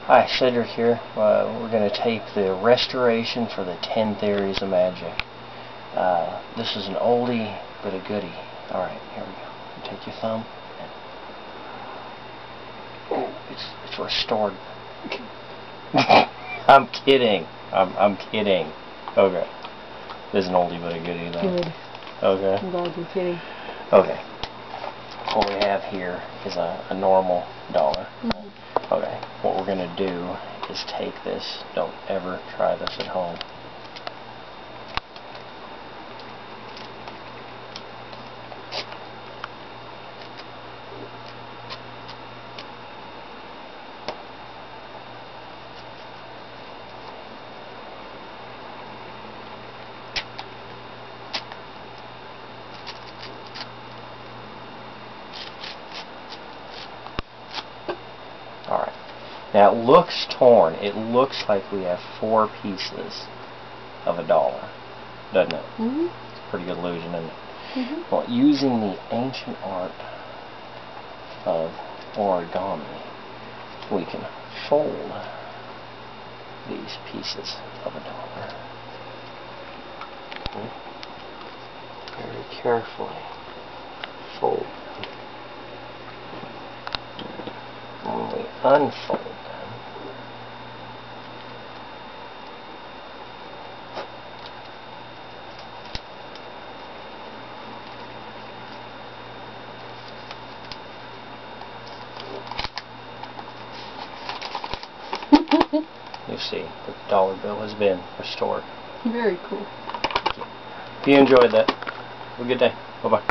Hi, Cedric here. We're going to tape the restoration for the 10 Theories of Magic. This is an oldie but a goodie. Alright, here we go. You take your thumb. And oh, it's restored. I'm kidding. I'm kidding. Okay. This is an oldie but a goodie though. Good. Okay. I'm glad you're kidding. Okay. What we have here is a normal dollar. Mm-hmm. Okay, what we're going to do is take this. Don't ever try this at home. Alright. Now it looks torn. It looks like we have 4 pieces of a dollar, doesn't it? Mm-hmm. It's a pretty good illusion, isn't it? Mm-hmm. Well, using the ancient art of origami, we can fold these pieces of a dollar. Very carefully fold them. When we unfold them, you see the dollar bill has been restored. Very cool. If you enjoyed that, have a good day. Bye-bye.